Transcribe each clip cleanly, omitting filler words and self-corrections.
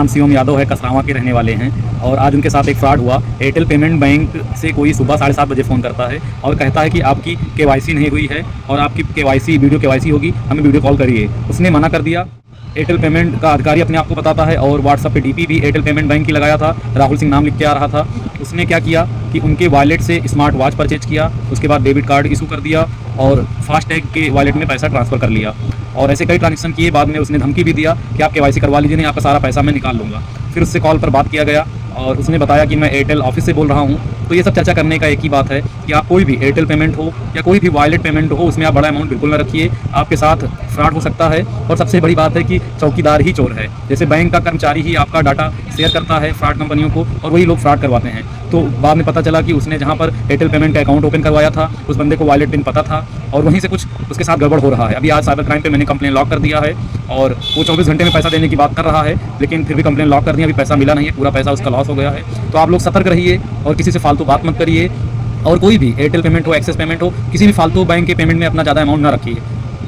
नाम शिवम यादव है, कसरावां के रहने वाले हैं। और आज उनके साथ एक फ्रॉड हुआ। एयरटेल पेमेंट बैंक से कोई सुबह 7:30 बजे फ़ोन करता है और कहता है कि आपकी केवाईसी नहीं हुई है और आपकी केवाईसी वीडियो केवाईसी होगी, हमें वीडियो कॉल करिए। उसने मना कर दिया। एयरटेल पेमेंट का अधिकारी अपने आप को बताता है और व्हाट्सएप पे डीपी भी एयरटेल पेमेंट बैंक की लगाया था, राहुल सिंह नाम लिख के आ रहा था। उसने क्या किया कि उनके वॉलेट से स्मार्ट वॉच परचेज किया, उसके बाद डेबिट कार्ड इशू कर दिया और फास्टैग के वॉलेट में पैसा ट्रांसफ़र कर लिया। और ऐसे कई ट्रांजेक्शन किए। बाद में उसने धमकी भी दिया कि आप केवाईसी करवा लीजिए, नहीं आपका सारा पैसा मैं निकाल लूँगा। फिर उससे कॉल पर बात किया गया और उसने बताया कि मैं एयरटेल ऑफिस से बोल रहा हूँ। तो ये सब चर्चा करने का एक ही बात है कि आप कोई भी एयरटेल पेमेंट हो या कोई भी वॉलेट पेमेंट हो, उसमें आप बड़ा अमाउंट बिल्कुल ना रखिए, आपके साथ फ्रॉड हो सकता है। और सबसे बड़ी बात है कि चौकीदार ही चोर है। जैसे बैंक का कर्मचारी ही आपका डाटा शेयर करता है फ्रॉड कंपनियों को और वही लोग फ्रॉड करवाते हैं। तो बाद में पता चला कि उसने जहाँ पर एयरटेल पेमेंट का अकाउंट ओपन करवाया था, उस बंदे को वॉलेट पिन पता था और वहीं से कुछ उसके साथ गड़बड़ हो रहा है। अभी आज साइबर क्राइम पे मैंने कंप्लेन लॉक कर दिया है और वो 24 घंटे में पैसा देने की बात कर रहा है, लेकिन फिर भी कंप्लेन लॉक कर दी, अभी पैसा मिला नहीं है, पूरा पैसा उसका लॉस हो गया है। तो आप लोग सतर्क रहिए और किसी से फालतू बात मत करिए। और कोई भी एयरटेल पेमेंट हो, एक्सिस पेमेंट हो, किसी भी फालतू बैंक के पेमेंट में अपना ज़्यादा अमाउंट ना रखिए।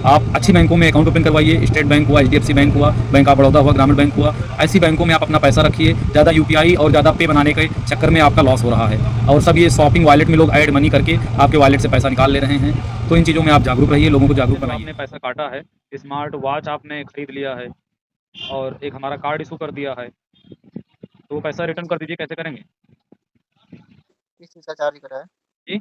आप अच्छी बैंकों में अकाउंट ओपन करवाइए, स्टेट बैंक हुआ, एचडीएफसी बैंक हुआ, बैंक ऑफ बड़ौदा हुआ, ग्रामीण बैंक हुआ, ऐसी बैंकों में आप अपना पैसा रखिए। ज़्यादा यूपीआई और ज़्यादा पे बनाने के चक्कर में आपका लॉस हो रहा है। और सब ये शॉपिंग वॉलेट में लोग ऐड मनी करके आपके वॉलेट से पैसा निकाल ले रहे हैं। तो इन चीज़ों में आप जागरूक रहिए, लोगों को जागरूक बनाइए। आपने पैसा काटा है, स्मार्ट वॉच आपने खरीद लिया है और एक हमारा कार्ड इशू कर दिया है, तो वो पैसा रिटर्न कर दीजिए। कैसे करेंगे किस चीज़ का चार्ज कटा है? जी?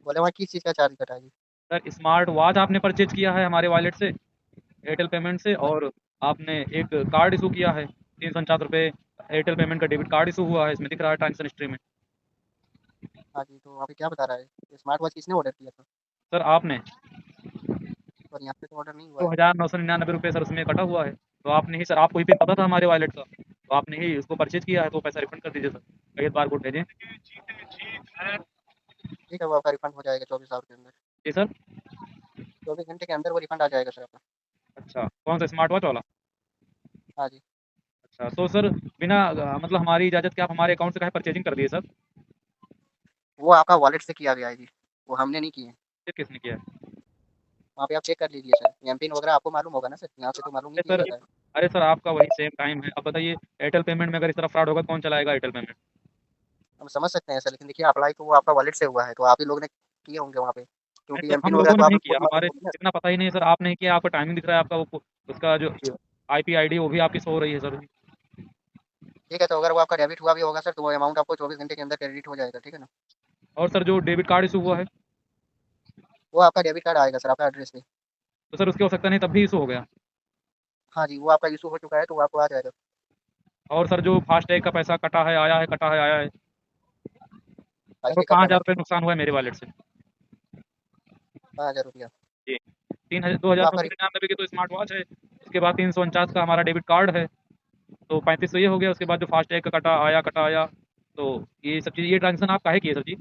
बोले वहाँ किस चीज़ का चार्ज कटा है जी? सर, स्मार्ट वॉच आपने परचेज किया है हमारे वॉलेट से, एयरटेल पेमेंट से, और आपने एक कार्ड इशू किया है 349 रुपये। एयरटेल पेमेंट का डेबिट कार्ड इशू हुआ है, इसमें दिख रहा है ट्रांजेक्शन हिस्ट्री में। हाँ जी, तो वहाँ पे क्या बता रहा है? स्मार्ट वॉच किसने ऑर्डर किया था? सर आपने और यहाँ पे तो ऑर्डर नहीं हुआ तो है। 1999 रुपये सर उसमें कटा हुआ है। तो आपने ही सर, आपको ही पे पता था हमारे वॉलेट का, तो आपने ही उसको परचेज किया है, तो पैसा रिफंड कर दीजिए सर। कहिए बार कोड भेजें। ठीक है, वो आपका रिफंड हो जाएगा 24 आवर के अंदर। जी सर। 24 घंटे के अंदर वो रिफंड आ जाएगा सर आपका। अच्छा, कौन सा स्मार्ट वॉच वाला? हाँ जी। अच्छा, तो सर बिना मतलब हमारी इजाज़त के आप हमारे अकाउंट से काहे परचेजिंग कर दिए सर? वो आपका वॉलेट से किया गया है जी, वो हमने नहीं किए। फिर किसने किया है? वहाँ पे आप चेक कर लीजिए सर, एमपिन वगैरह आपको मालूम होगा ना सर, यहाँ से तो मालूम नहीं अरे किया सर, जाता है। अरे सर आपका वही सेम टाइम है। अब बताइए, एयरटेल पेमेंट में अगर इस तरह फ्रॉड होगा तो कौन चलाएगा एयरटेल पेमेंट? हम समझ सकते हैं सर, लेकिन देखिए अप्लाई तो वो आपका वॉलेट से हुआ है, तो आप ही लोग ने किए होंगे वहाँ पे, नहीं क्योंकि सर, एमपिन हम वगैरह लोगों तो ने आप नहीं लोग को किया, भी मालूम हमारे होगी ना। इतना पता ही नहीं है सर। आपने किया, आपका टाइमिंग दिख रहा है, आपका वो उसका जो आईपी आईडी वो भी आपकी शो हो रही है सर। ठीक है, तो अगर वो आपका डेबिट हुआ भी होगा सर, तो वो अमाउंट आपको 24 घंटे के अंदर क्रेडिट हो जाएगा, ठीक है ना। और सर जो डेबिट कार्ड इशू हुआ है, वो आपका डेबिट कार्ड आएगा सर आपका एड्रेस पे। तो सर उसके हो सकता नहीं तब भी इशू हो गया। हाँ जी, वो आपका इशू हो चुका है, तो वो आपको आ जाएगा। और सर जो फास्टैग का पैसा कटा है, आया है, कटा है, आया है, लगभग आगे का 5,000 रुपये पेमेंट नुकसान हुआ है मेरे वॉलेट से। 5,000 रुपया। जी। दो वो हज़ार नौ आपका सौ निन्यानवे की तो स्मार्ट वॉच है, उसके बाद 349 का हमारा डेबिट कार्ड है, तो 35 तो ये हो गया। उसके बाद जो फास्टैग का कटा आया, तो ये सब चीज़, ये ट्रांजेक्शन आप काहे किए सर जी?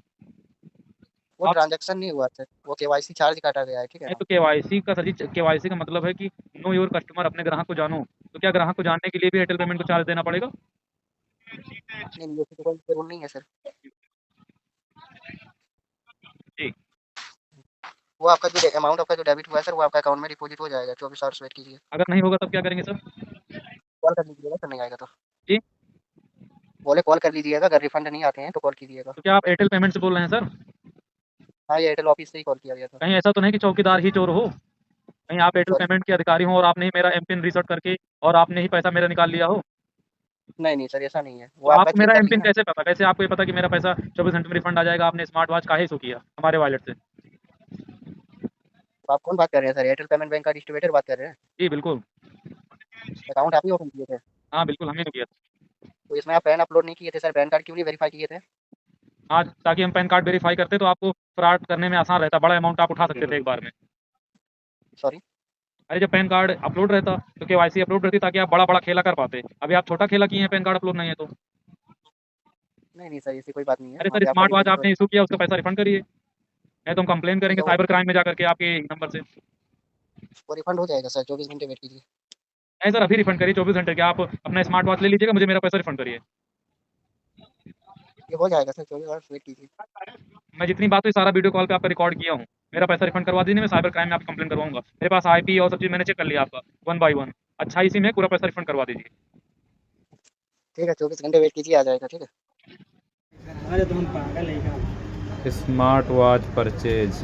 वो आप ट्रांजैक्शन नहीं हुआ सर, वो केवाईसी चार्ज काटा गया है, ठीक है नहीं ना। तो केवाईसी का सर जी, केवाईसी का मतलब है कि नो योर कस्टमर, अपने ग्राहक को जानो। तो क्या ग्राहक को जानने के लिए भी एयरटेल पेमेंट को चार्ज देना पड़ेगा? नहीं नहीं, ऐसी तो कोई जरूर नहीं है सर। जी। वो आपका जो अमाउंट आपका जो डेबिट हुआ है सर, वो आपका अकाउंट में डिपॉजिट हो जाएगा, 24 आवर्स वेट कीजिए। अगर नहीं होगा तब क्या करेंगे सर? कॉल कर लीजिएगा सर, नहीं आएगा तो। जी। बोले कॉल कर लीजिएगा, अगर रिफंड नहीं आते हैं तो कॉल कीजिएगा। तो क्या आप एयरटेल पेमेंट से बोल रहे हैं सर? हाँ, ये एयरटेल ऑफिस से ही कॉल किया गया था। कहीं ऐसा तो नहीं कि चौकीदार ही चोर हो? कहीं आप एयरटेल सॉरी। पेमेंट के अधिकारी हो और आपने ही मेरा एमपिन रीसेट करके और आपने ही पैसा मेरा निकाल लिया हो? नहीं नहीं सर, ऐसा नहीं है, वो तो आपका आपको चेक मेरा कर लिए एमपिन ना। कैसे पता? कैसे आपको ये पता कि मेरा पैसा 24 घंटे में रिफंड आ जाएगा? आपने स्मार्ट वॉच काहे इशू किया हमारे वॉलेट से? तो आप कौन बात कर रहे हैं सर, एयरटेल पेमेंट बैंक का डिस्ट्रीब्यूटर बात कर रहे हैं। जी बिल्कुल। अकाउंट आप ही ओपन किए थे? हाँ बिल्कुल, हमने तो किया था। तो इसमें आप पैन अपलोड नहीं किए थे सर, पैन कार्ड क्यों नहीं वेरीफाई किए थे? हाँ, ताकि हम पैन कार्ड वेरीफाई करते तो आपको फ्रॉड करने में आसान रहता, बड़ा अमाउंट आप उठा सकते थे एक बार में। सॉरी। अरे जब पैन कार्ड अपलोड रहता तो केवाईसी अपलोड रहती, ताकि आप बड़ा बड़ा खेला कर पाते। अभी आप छोटा खेला किए हैं, पैन कार्ड अपलोड नहीं है तो। नहीं नहीं सर, ऐसी कोई बात नहीं है, अरे वहाँ सर, पे आपका स्मार्ट वॉच डिपॉजिट हो आपने इशू किया, उसका पैसा रिफंड करिए, नहीं तो हम कंप्लेन ठीक करेंगे है, साइबर क्राइम में जाकर के आपके नंबर से। वो रिफंड हो जाएगा सर, 24 घंटे वेट कीजिए। नहीं सर, अभी रिफंड करिए, 24 घंटे के आप अपना स्मार्ट वॉच ले लीजिएगा, मुझे मेरा पैसा रिफंड करिए। ये हो जाएगा सर, 24 आवर्स वेट कीजिए। मैं जितनी बात हुई सारा वीडियो कॉल पे आपका रिकॉर्ड किया हूँ। मेरा पैसा रिफंड करवा दीजिए, मैं साइबर क्राइम में आपकी कंप्लेन करवाऊंगा। मेरे पास आईपी और सब चीज़ मैंने चेक कर लिया आपका, वन बाय वन। अच्छा, इसी में पूरा पैसा रिफंड करवा दीजिए। ठीक है 24 घंटे वेट कीजिए, आ जाएगा। ठीक है। अरे तुम पागल है क्या? Smart watch purchase